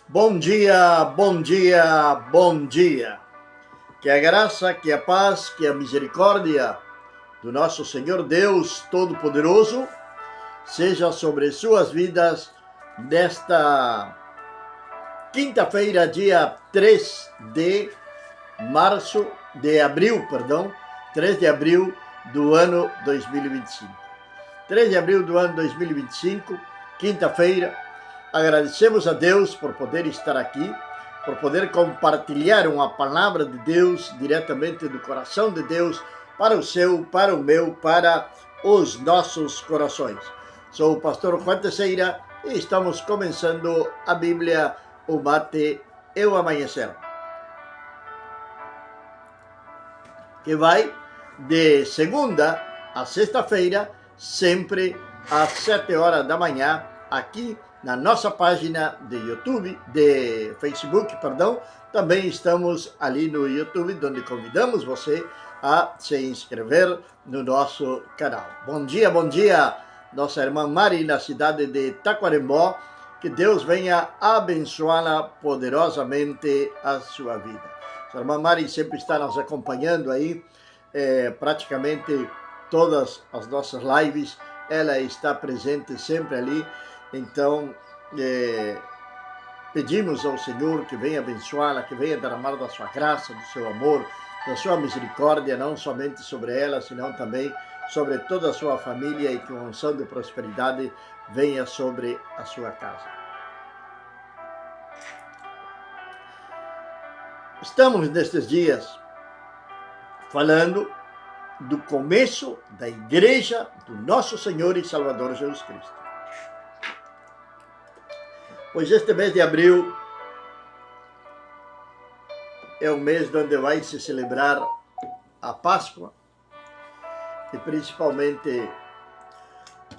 Bom dia, bom dia, bom dia. Que a graça, que a paz, que a misericórdia do nosso Senhor Deus Todo-Poderoso seja sobre suas vidas nesta quinta-feira, dia 3 de abril, 3 de abril do ano 2025. 3 de abril do ano 2025, quinta-feira. Agradecemos a Deus por poder estar aqui, por poder compartilhar uma palavra de Deus diretamente do coração de Deus para o seu, para o meu, para os nossos corações. Sou o pastor Juan Teixeira e estamos começando a Bíblia, o Mate e o Amanhecer, que vai de segunda a sexta-feira, sempre às 7 horas da manhã, aqui na nossa página de YouTube, de Facebook, também estamos ali no YouTube, onde convidamos você a se inscrever no nosso canal. Bom dia, nossa irmã Mari, na cidade de Taquarembó, que Deus venha abençoá-la poderosamente a sua vida. A irmã Mari sempre está nos acompanhando aí, praticamente todas as nossas lives, ela está presente sempre ali. Então, pedimos ao Senhor que venha abençoá-la, que venha derramar da sua graça, do seu amor, da sua misericórdia, não somente sobre ela, senão também sobre toda a sua família, e que uma unção de prosperidade venha sobre a sua casa. Estamos nestes dias falando do começo da Igreja do nosso Senhor e Salvador Jesus Cristo. Pois este mês de abril é o mês onde vai se celebrar a Páscoa, e principalmente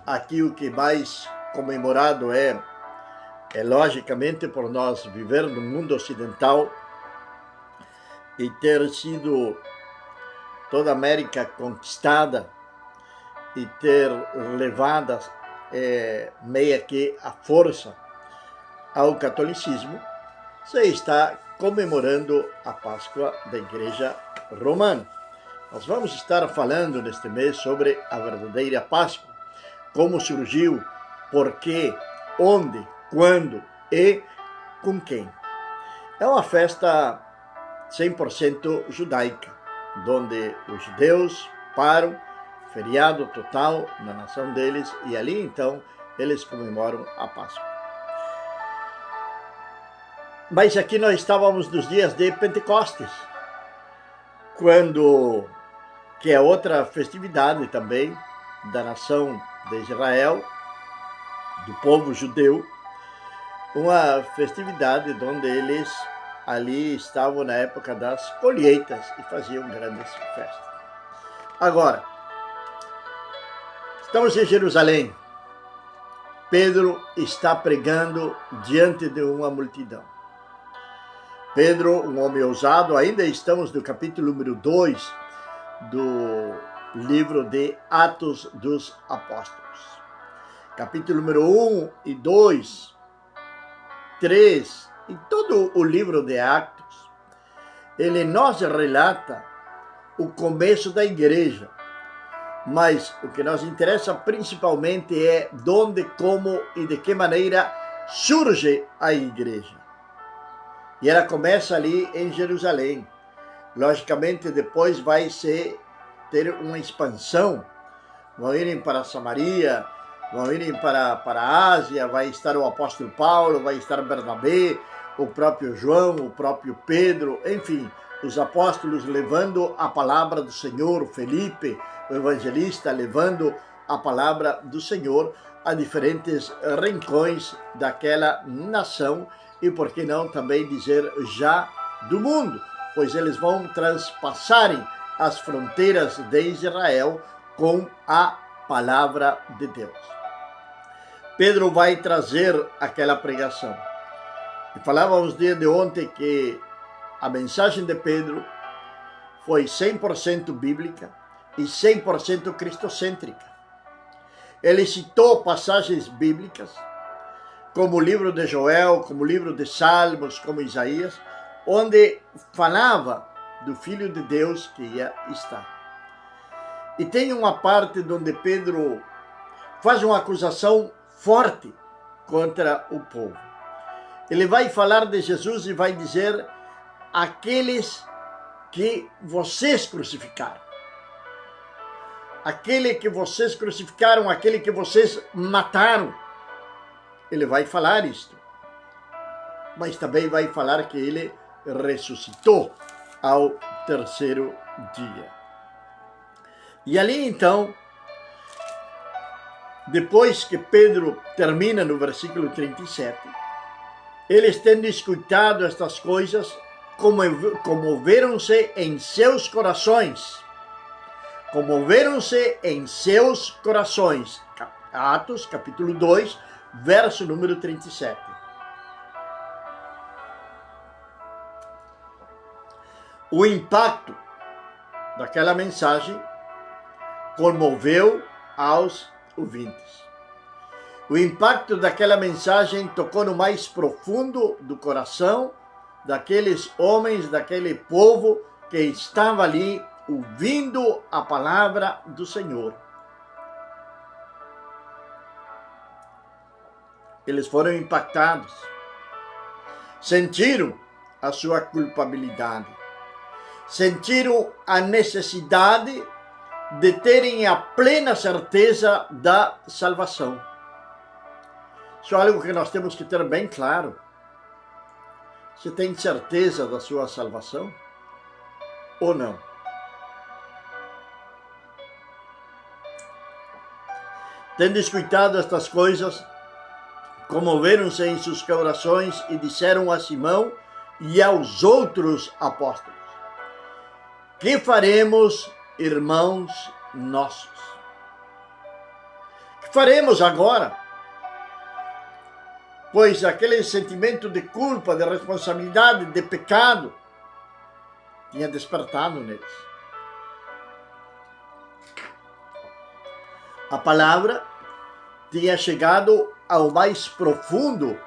aqui o que mais comemorado é logicamente por nós viver no mundo ocidental e ter sido toda a América conquistada e ter levado meio que a força ao catolicismo, se está comemorando a Páscoa da Igreja Romana. Nós vamos estar falando neste mês sobre a verdadeira Páscoa, como surgiu, por quê, onde, quando e com quem. É uma festa 100% judaica, onde os judeus param, feriado total na nação deles, e ali então eles comemoram a Páscoa. Mas aqui nós estávamos nos dias de Pentecostes, que é outra festividade também da nação de Israel, do povo judeu, uma festividade onde eles ali estavam na época das colheitas e faziam grandes festas. Agora, estamos em Jerusalém. Pedro está pregando diante de uma multidão. Pedro, um homem ousado, ainda estamos no capítulo número 2 do livro de Atos dos Apóstolos. Capítulo número 1 e 2, 3 e todo o livro de Atos, ele nos relata o começo da igreja, mas o que nos interessa principalmente é onde, como e de que maneira surge a igreja. E ela começa ali em Jerusalém. Logicamente, depois vai ter uma expansão. Vão irem para Samaria, vão irem para a Ásia, vai estar o apóstolo Paulo, vai estar Bernabé, o próprio João, o próprio Pedro, enfim, os apóstolos levando a palavra do Senhor, Felipe, o evangelista, levando a palavra do Senhor a diferentes rincões daquela nação, e por que não também dizer já do mundo, pois eles vão transpassarem as fronteiras de Israel com a palavra de Deus. Pedro vai trazer aquela pregação. E falávamos dia de ontem que a mensagem de Pedro foi 100% bíblica e 100% cristocêntrica. Ele citou passagens bíblicas, como o livro de Joel, como o livro de Salmos, como Isaías, onde falava do Filho de Deus que ia estar. E tem uma parte onde Pedro faz uma acusação forte contra o povo. Ele vai falar de Jesus e vai dizer: aqueles que vocês crucificaram, aquele que vocês crucificaram, aquele que vocês mataram. Ele vai falar isto, mas também vai falar que ele ressuscitou ao terceiro dia. E ali então, depois que Pedro termina no versículo 37, eles tendo escutado estas coisas, comoveram-se em seus corações. Comoveram-se em seus corações. Atos, capítulo 2, verso número 37. O impacto daquela mensagem comoveu aos ouvintes. O impacto daquela mensagem tocou no mais profundo do coração daqueles homens, daquele povo que estava ali ouvindo a palavra do Senhor. Eles foram impactados, sentiram a sua culpabilidade, sentiram a necessidade de terem a plena certeza da salvação. Isso é algo que nós temos que ter bem claro. Você tem certeza da sua salvação ou não? Tendo escutado estas coisas, comoveram-se em seus corações e disseram a Simão e aos outros apóstolos: que faremos, irmãos nossos? Que faremos agora? Pois aquele sentimento de culpa, de responsabilidade, de pecado, tinha despertado neles. A palavra tinha chegado ao mais profundo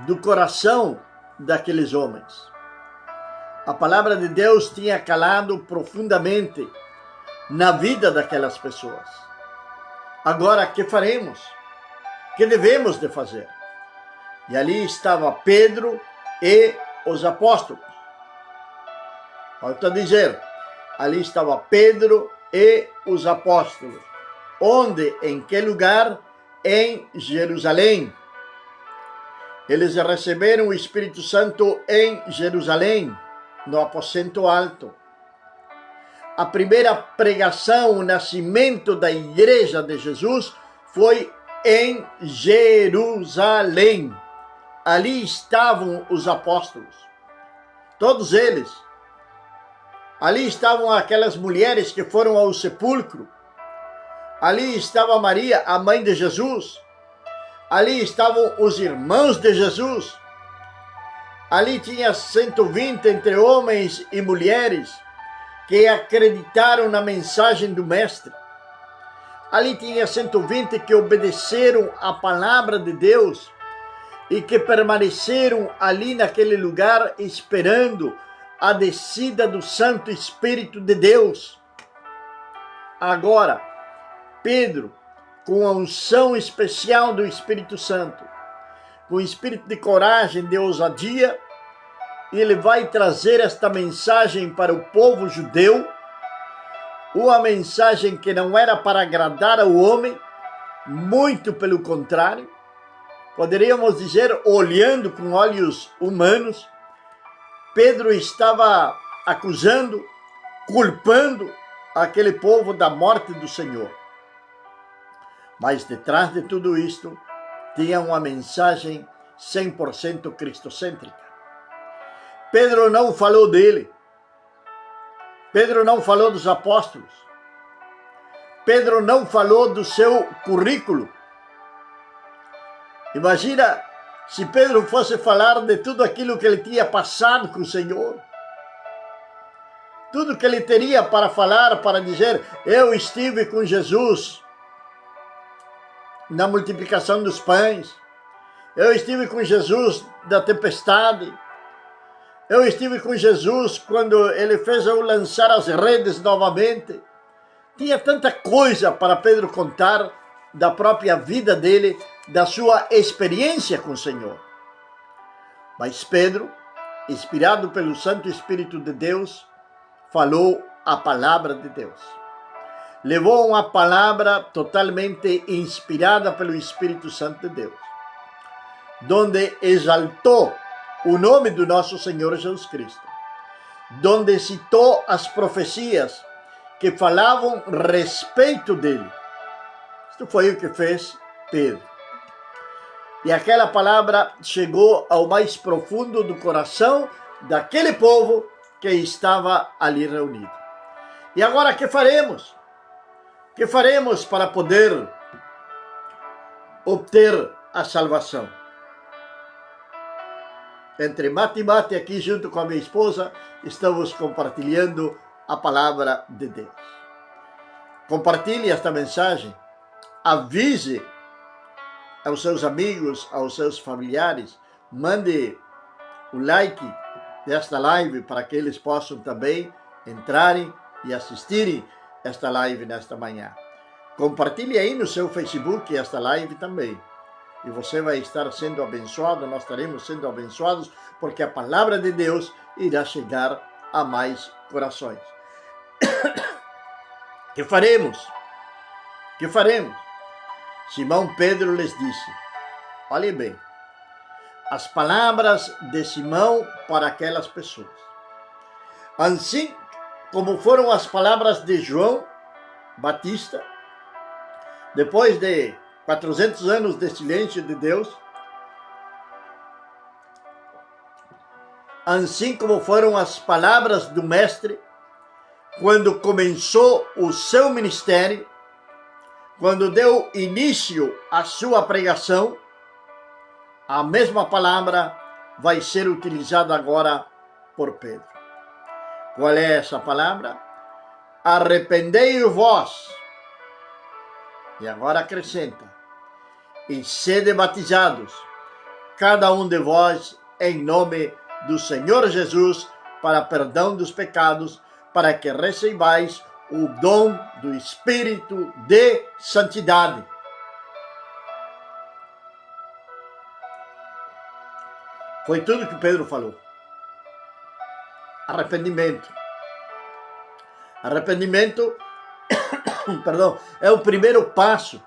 do coração daqueles homens. A palavra de Deus tinha calado profundamente na vida daquelas pessoas. Agora, que faremos? Que devemos de fazer? E ali estava Pedro e os apóstolos. Volto a dizer, ali estava Pedro e os apóstolos. Onde? Em que lugar? Em Jerusalém. Eles receberam o Espírito Santo em Jerusalém, no aposento alto. A primeira pregação, o nascimento da igreja de Jesus foi em Jerusalém. Ali estavam os apóstolos, todos eles. Ali estavam aquelas mulheres que foram ao sepulcro. Ali estava Maria, a mãe de Jesus. Ali estavam os irmãos de Jesus. Ali tinha 120 entre homens e mulheres que acreditaram na mensagem do Mestre. Ali tinha 120 que obedeceram à palavra de Deus e que permaneceram ali naquele lugar esperando a descida do Santo Espírito de Deus. Agora, Pedro, com a unção especial do Espírito Santo, com espírito de coragem, de ousadia, ele vai trazer esta mensagem para o povo judeu, uma mensagem que não era para agradar ao homem, muito pelo contrário, poderíamos dizer, olhando com olhos humanos, Pedro estava acusando, culpando aquele povo da morte do Senhor. Mas detrás de tudo isto, tinha uma mensagem 100% cristocêntrica. Pedro não falou dele. Pedro não falou dos apóstolos. Pedro não falou do seu currículo. Imagina se Pedro fosse falar de tudo aquilo que ele tinha passado com o Senhor. Tudo que ele teria para falar, para dizer, eu estive com Jesus na multiplicação dos pães. Eu estive com Jesus da tempestade. Eu estive com Jesus quando ele fez eu lançar as redes novamente. Tinha tanta coisa para Pedro contar da própria vida dele, da sua experiência com o Senhor. Mas Pedro, inspirado pelo Santo Espírito de Deus, falou a palavra de Deus. Levou uma palavra totalmente inspirada pelo Espírito Santo de Deus, donde exaltou o nome do nosso Senhor Jesus Cristo, donde citou as profecias que falavam a respeito dele. Isto foi o que fez Pedro. E aquela palavra chegou ao mais profundo do coração daquele povo que estava ali reunido. E agora, que faremos? Que faremos para poder obter a salvação? Entre mate e mate, aqui junto com a minha esposa, estamos compartilhando a palavra de Deus. Compartilhe esta mensagem, avise aos seus amigos, aos seus familiares, mande o like desta live para que eles possam também entrarem e assistirem esta live nesta manhã. Compartilhe aí no seu Facebook esta live também. E você vai estar sendo abençoado, nós estaremos sendo abençoados, porque a palavra de Deus irá chegar a mais corações. Que faremos? Que faremos? Simão Pedro lhes disse, olhe bem, as palavras de Simão para aquelas pessoas. Assim como foram as palavras de João Batista, depois de 400 anos de silêncio de Deus, assim como foram as palavras do Mestre, quando começou o seu ministério, quando deu início à sua pregação, a mesma palavra vai ser utilizada agora por Pedro. Qual é essa palavra? Arrependei-vos. E agora acrescenta, e sede batizados, cada um de vós, em nome do Senhor Jesus, para perdão dos pecados, para que recebais o dom do Espírito de santidade. Foi tudo que Pedro falou. Arrependimento. Arrependimento, perdão, é o primeiro passo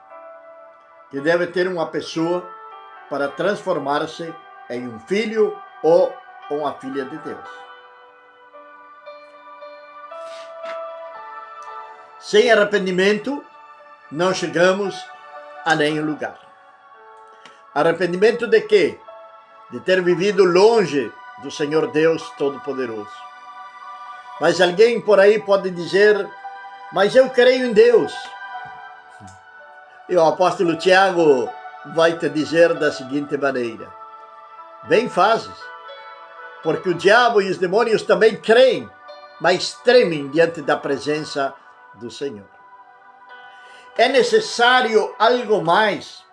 que deve ter uma pessoa para transformar-se em um filho ou uma filha de Deus. Sem arrependimento, não chegamos a nenhum lugar. Arrependimento de quê? De ter vivido longe do Senhor Deus Todo-Poderoso. Mas alguém por aí pode dizer, mas eu creio em Deus. E o apóstolo Tiago vai te dizer da seguinte maneira, bem fazes, porque o diabo e os demônios também creem, mas tremem diante da presença do Senhor. É necessário algo mais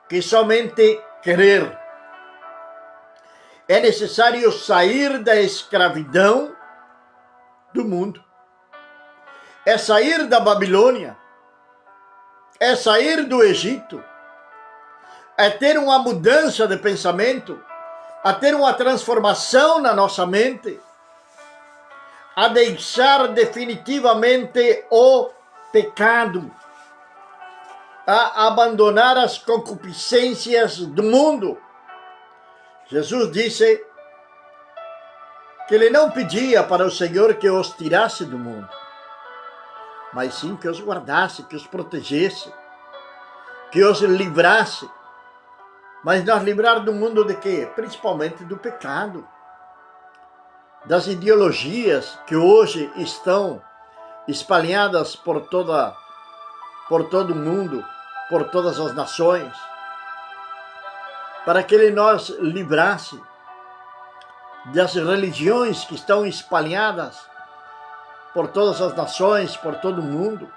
que somente crer. É necessário sair da escravidão do mundo. É sair da Babilônia. É sair do Egito. É ter uma mudança de pensamento. A ter uma transformação na nossa mente. A deixar definitivamente o pecado. A abandonar as concupiscências do mundo. Jesus disse que ele não pedia para o Senhor que os tirasse do mundo, mas sim que os guardasse, que os protegesse, que os livrasse. Mas nos livrar do mundo de quê? Principalmente do pecado, das ideologias que hoje estão espalhadas por todo o mundo, por todas as nações, para que ele nos livrasse das religiões que estão espalhadas por todas as nações, por todo o mundo,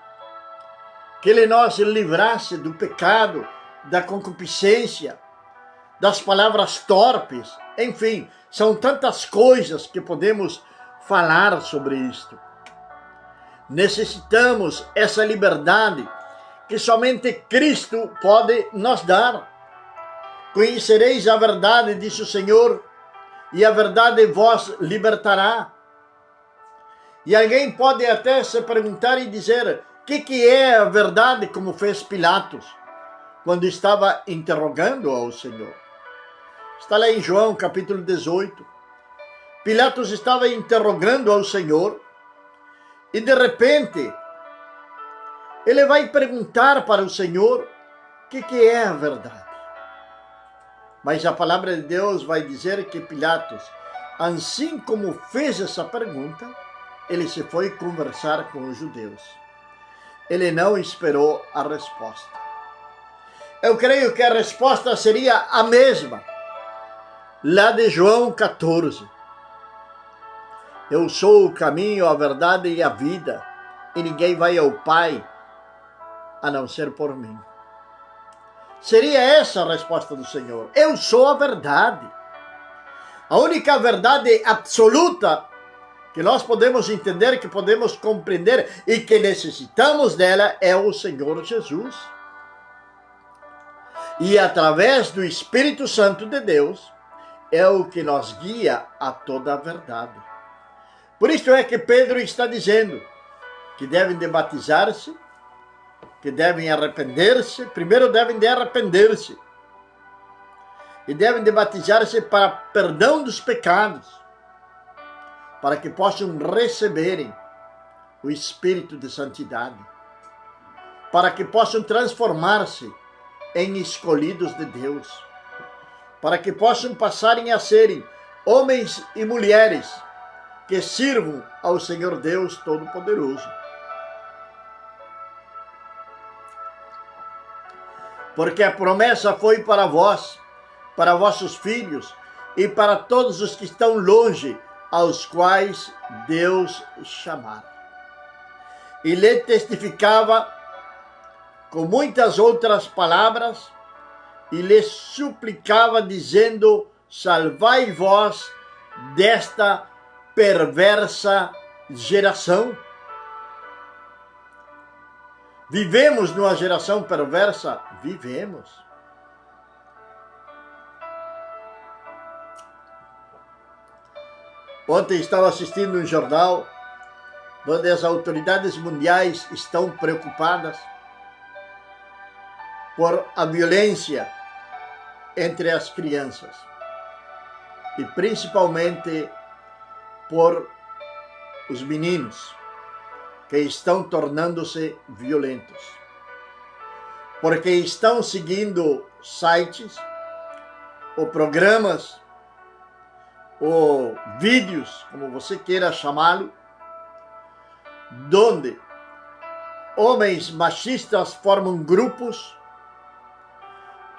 que ele nos livrasse do pecado, da concupiscência, das palavras torpes. Enfim, são tantas coisas que podemos falar sobre isto. Necessitamos essa liberdade que somente Cristo pode nos dar. Conhecereis a verdade, disse o Senhor, e a verdade vos libertará. E alguém pode até se perguntar e dizer: o que é a verdade, como fez Pilatos, quando estava interrogando ao Senhor? Está lá em João, capítulo 18. Pilatos estava interrogando ao Senhor e, de repente, ele vai perguntar para o Senhor o que é a verdade. Mas a palavra de Deus vai dizer que Pilatos, assim como fez essa pergunta, ele se foi conversar com os judeus. Ele não esperou a resposta. Eu creio que a resposta seria a mesma, lá de João 14. Eu sou o caminho, a verdade e a vida, e ninguém vai ao Pai a não ser por mim. Seria essa a resposta do Senhor. Eu sou a verdade. A única verdade absoluta que nós podemos entender, que podemos compreender e que necessitamos dela é o Senhor Jesus. E através do Espírito Santo de Deus é o que nos guia a toda a verdade. Por isso é que Pedro está dizendo que devem de batizar-se, que devem arrepender-se. Primeiro devem de arrepender-se e devem de batizar-se para perdão dos pecados, para que possam receberem o Espírito de santidade, para que possam transformar-se em escolhidos de Deus, para que possam passarem a serem homens e mulheres que sirvam ao Senhor Deus Todo-Poderoso. Porque a promessa foi para vós, para vossos filhos e para todos os que estão longe, aos quais Deus chamar. E lhe testificava com muitas outras palavras e lhe suplicava, dizendo: salvai vós desta perversa geração. Vivemos numa geração perversa? Vivemos. Ontem estava assistindo um jornal onde as autoridades mundiais estão preocupadas por a violência entre as crianças e principalmente por os meninos que estão tornando-se violentos, porque estão seguindo sites ou programas ou vídeos, como você queira chamá-lo, onde homens machistas formam grupos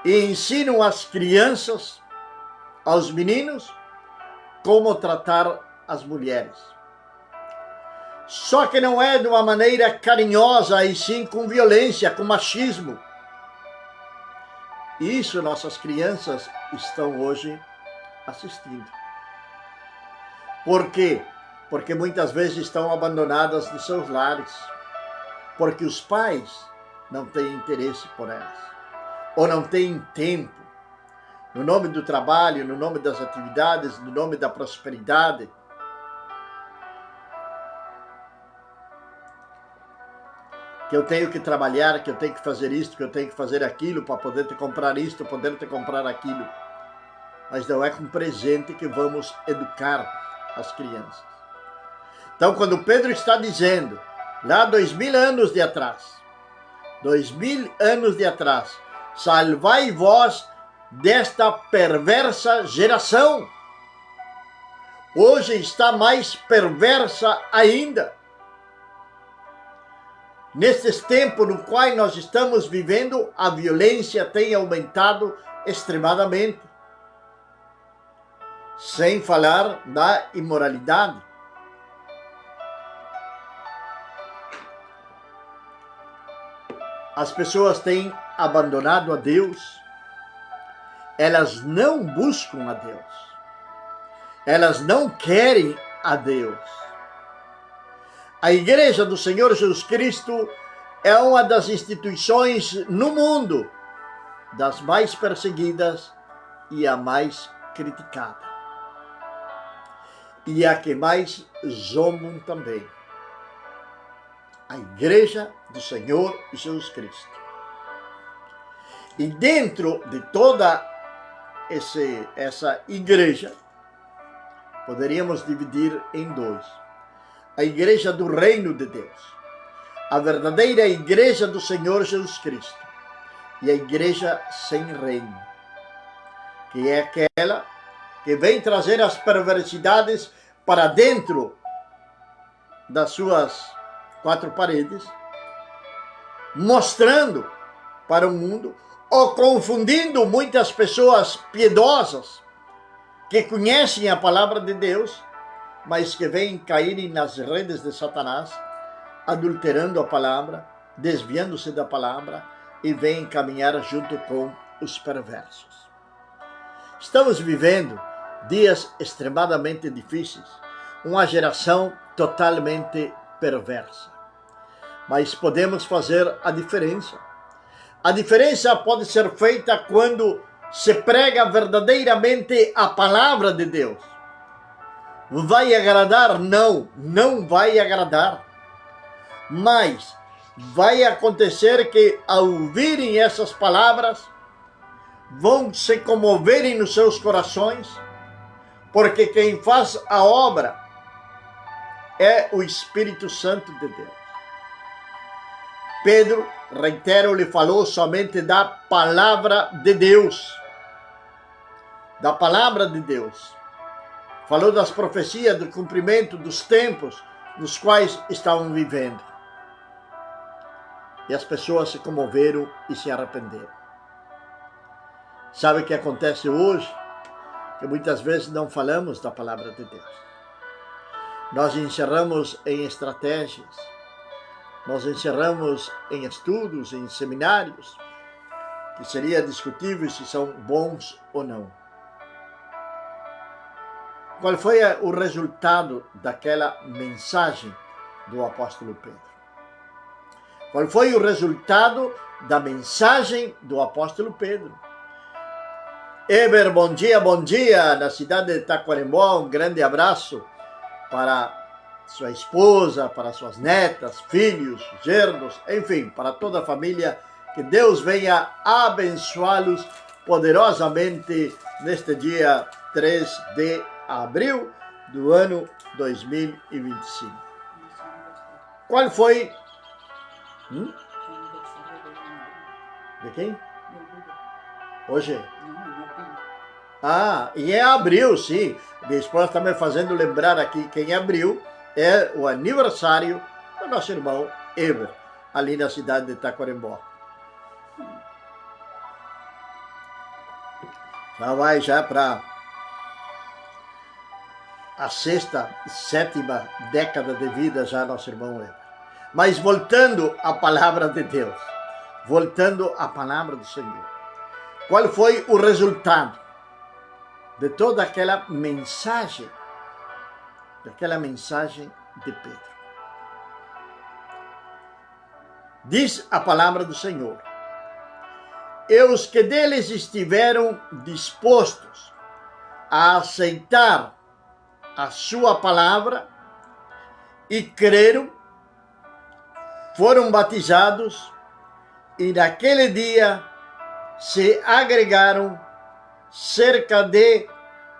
e ensinam às crianças, aos meninos, como tratar as mulheres. Só que não é de uma maneira carinhosa, e sim com violência, com machismo. Isso nossas crianças estão hoje assistindo. Por quê? Porque muitas vezes estão abandonadas de seus lares, porque os pais não têm interesse por elas, ou não têm tempo, no nome do trabalho, no nome das atividades, no nome da prosperidade. Que eu tenho que trabalhar, que eu tenho que fazer isto, que eu tenho que fazer aquilo, para poder te comprar isto, poder te comprar aquilo. Mas não é com presente que vamos educar as crianças. Então, quando Pedro está dizendo, lá 2000 anos de atrás, 2000 anos de atrás, salvai vós desta perversa geração. Hoje está mais perversa ainda. Nestes tempos no qual nós estamos vivendo, a violência tem aumentado extremadamente. Sem falar da imoralidade. As pessoas têm abandonado a Deus. elas não buscam a Deus. Elas não querem a Deus. A Igreja do Senhor Jesus Cristo é uma das instituições no mundo das mais perseguidas e a mais criticada. E a que mais zombam também. A Igreja do Senhor Jesus Cristo. E dentro de toda essa igreja, poderíamos dividir em dois. A igreja do reino de Deus, a verdadeira igreja do Senhor Jesus Cristo, e a igreja sem reino, que é aquela que vem trazer as perversidades para dentro das suas quatro paredes, mostrando para o mundo, ou confundindo muitas pessoas piedosas que conhecem a palavra de Deus, mas que vêm caírem nas redes de Satanás, adulterando a palavra, desviando-se da palavra e vêm caminhar junto com os perversos. Estamos vivendo dias extremadamente difíceis, uma geração totalmente perversa. Mas podemos fazer a diferença. A diferença pode ser feita quando se prega verdadeiramente a palavra de Deus. Vai agradar? Não, não vai agradar. Mas vai acontecer que, ao ouvirem essas palavras, vão se comoverem nos seus corações, porque quem faz a obra é o Espírito Santo de Deus. Pedro, reitero, lhe falou somente da palavra de Deus. Da palavra de Deus. Falou das profecias, do cumprimento dos tempos nos quais estavam vivendo. E as pessoas se comoveram e se arrependeram. Sabe o que acontece hoje? Que muitas vezes não falamos da palavra de Deus. Nós encerramos em estratégias, nós encerramos em estudos, em seminários, que seria discutível se são bons ou não. Qual foi o resultado daquela mensagem do apóstolo Pedro? Qual foi o resultado da mensagem do apóstolo Pedro? Eber, bom dia, na cidade de Taquarembó, um grande abraço para sua esposa, para suas netas, filhos, genros, enfim, para toda a família, que Deus venha abençoá-los poderosamente neste dia 3 de abril do ano 2025. Qual foi? De quem? Hoje? E é abril, sim. Minha esposa está me fazendo lembrar aqui que em abril é o aniversário do nosso irmão Eber, ali na cidade de Taquarembó. Já vai para a sexta, sétima década de vida já nosso irmão Eber. Mas voltando à palavra de Deus, voltando à palavra do Senhor, qual foi o resultado de toda aquela mensagem, de Pedro? Diz a palavra do Senhor: e os que deles estiveram dispostos a aceitar a sua palavra e creram, foram batizados, e naquele dia se agregaram cerca de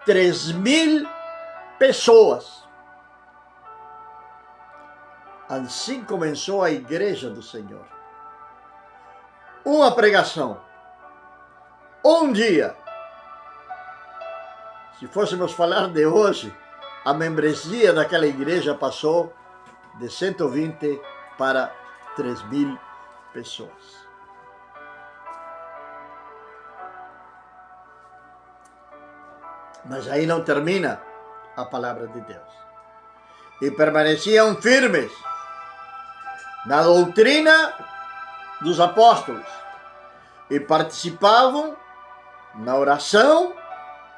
3.000 pessoas. Assim começou a igreja do Senhor. Uma pregação, um dia. Se fôssemos falar de hoje, a membresia daquela igreja passou de 120 para 3.000 pessoas. Mas aí não termina a palavra de Deus. E permaneciam firmes na doutrina dos apóstolos e participavam na oração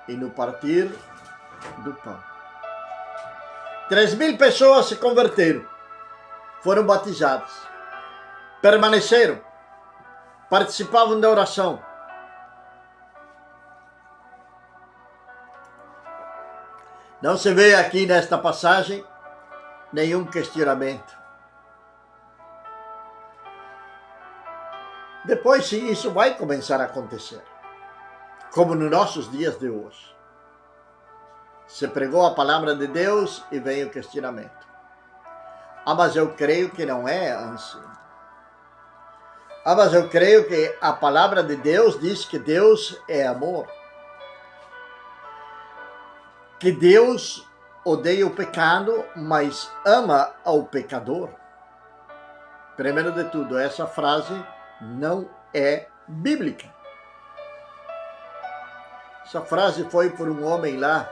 e no partir do pão. 3.000 pessoas se converteram, foram batizadas, permaneceram, participavam da oração. Não se vê aqui nesta passagem nenhum questionamento. Depois, sim, isso vai começar a acontecer, como nos nossos dias de hoje. Se pregou a palavra de Deus e vem o questionamento. Mas eu creio que não é assim. Mas eu creio que a palavra de Deus diz que Deus é amor. Que Deus odeia o pecado, mas ama ao pecador. Primeiro de tudo, essa frase não é bíblica. Essa frase foi por um homem lá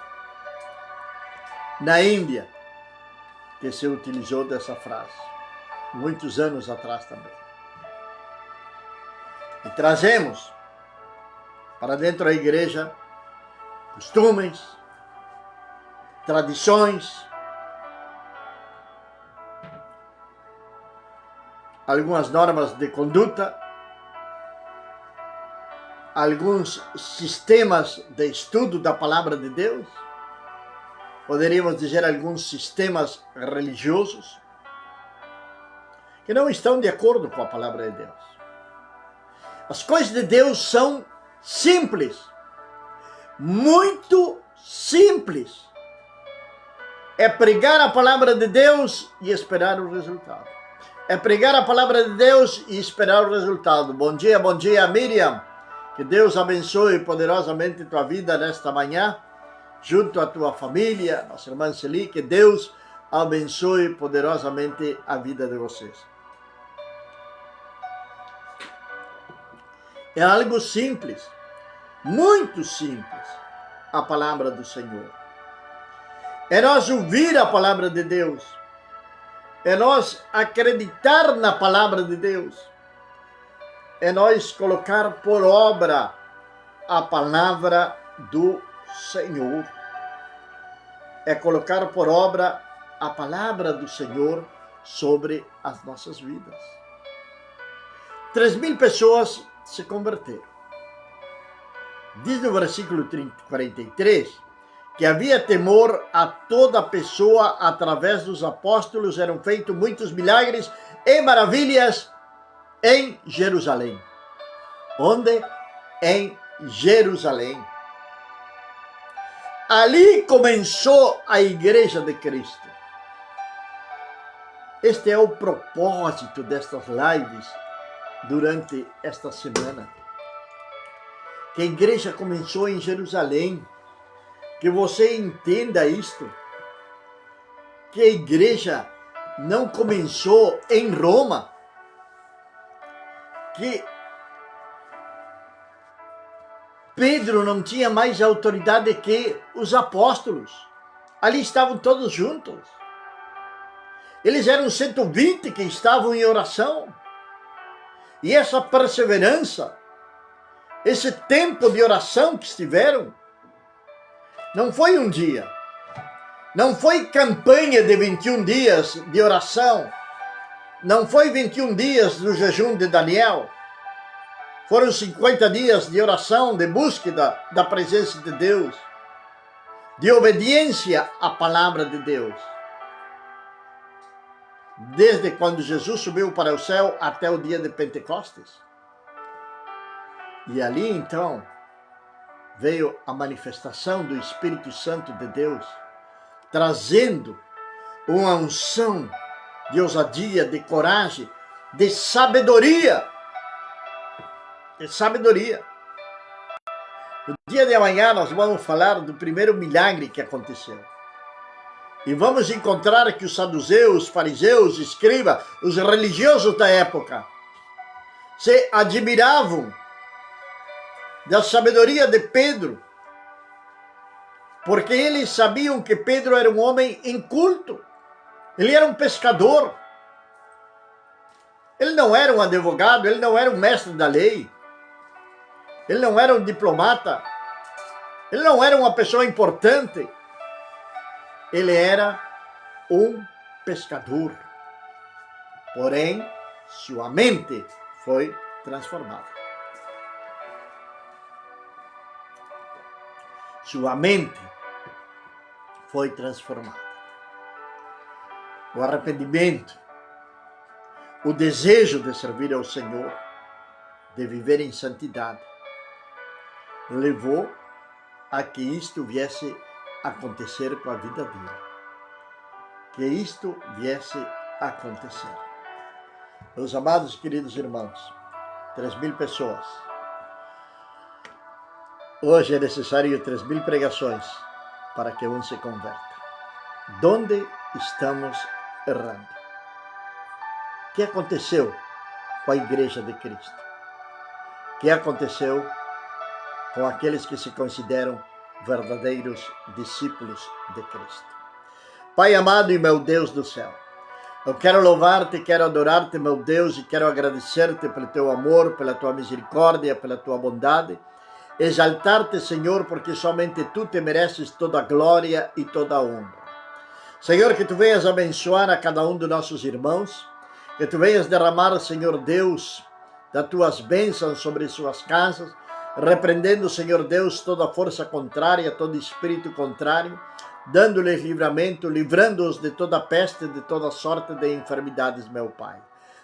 na Índia que se utilizou dessa frase, muitos anos atrás também. E trazemos para dentro da igreja costumes, tradições, algumas normas de conduta, alguns sistemas de estudo da palavra de Deus, poderíamos dizer alguns sistemas religiosos que não estão de acordo com a palavra de Deus. As coisas de Deus são simples, muito simples. É pregar a palavra de Deus e esperar o resultado. É pregar a palavra de Deus e esperar o resultado. Bom dia, Miriam. Que Deus abençoe poderosamente tua vida nesta manhã, junto à tua família, nossa irmã Celi. Que Deus abençoe poderosamente a vida de vocês. É algo simples, muito simples, a palavra do Senhor. É nós ouvir a palavra de Deus. É nós acreditar na palavra de Deus. É nós colocar por obra a palavra do Senhor. É colocar por obra a palavra do Senhor sobre as nossas vidas. 3.000 pessoas se converteram. Diz no versículo 43 que havia temor a toda pessoa, através dos apóstolos eram feitos muitos milagres e maravilhas em Jerusalém. Onde? Em Jerusalém. Ali começou a igreja de Cristo. Este é o propósito destas lives durante esta semana. Que a igreja começou em Jerusalém. Que você entenda isto. Que a igreja não começou em Roma. Que Pedro não tinha mais autoridade que os apóstolos. Ali estavam todos juntos. Eles eram 120 que estavam em oração. E essa perseverança, esse tempo de oração que estiveram, não foi um dia. Não foi campanha de 21 dias de oração. Não foi 21 dias do jejum de Daniel. Foram 50 dias de oração, de búsqueda da presença de Deus, de obediência à palavra de Deus. Desde quando Jesus subiu para o céu até o dia de Pentecostes. E ali então veio a manifestação do Espírito Santo de Deus, trazendo uma unção de ousadia, de coragem, de sabedoria. De sabedoria. No dia de amanhã nós vamos falar do primeiro milagre que aconteceu. E vamos encontrar que os saduceus, os fariseus, os escribas, os religiosos da época se admiravam da sabedoria de Pedro, porque eles sabiam que Pedro era um homem inculto, ele era um pescador, ele não era um advogado, ele não era um mestre da lei, Ele não era um diplomata. Ele não era uma pessoa importante. Ele era um pescador. Porém, sua mente foi transformada. Sua mente foi transformada. O arrependimento, o desejo de servir ao Senhor, de viver em santidade, levou a que isto viesse a acontecer com a vida dele. Que isto viesse a acontecer. Meus amados e queridos irmãos, 3.000 pessoas. Hoje é necessário 3.000 pregações para que um se converta. Onde estamos errando? O que aconteceu com a Igreja de Cristo? O que aconteceu com aqueles que se consideram verdadeiros discípulos de Cristo? Pai amado e meu Deus do céu, eu quero louvar-te, quero adorar-te, meu Deus, e quero agradecer-te pelo teu amor, pela tua misericórdia, pela tua bondade. Exaltar-te, Senhor, porque somente tu te mereces toda a glória e toda a honra. Senhor, que tu venhas abençoar a cada um dos nossos irmãos, que tu venhas derramar, Senhor Deus, das tuas bênçãos sobre suas casas, repreendendo, Senhor Deus, toda força contrária, todo espírito contrário, dando-lhes livramento, livrando-os de toda peste, de toda sorte de enfermidades, meu Pai.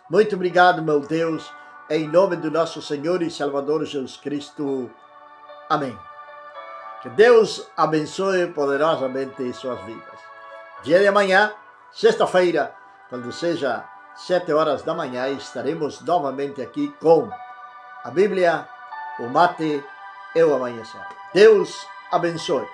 Muito obrigado, meu Deus, em nome do nosso Senhor e Salvador Jesus Cristo. Amém. Que Deus abençoe poderosamente suas vidas. Dia de amanhã, sexta-feira, quando seja 7 horas da manhã, estaremos novamente aqui com a Bíblia, o mate e o amanhecer. Deus abençoe.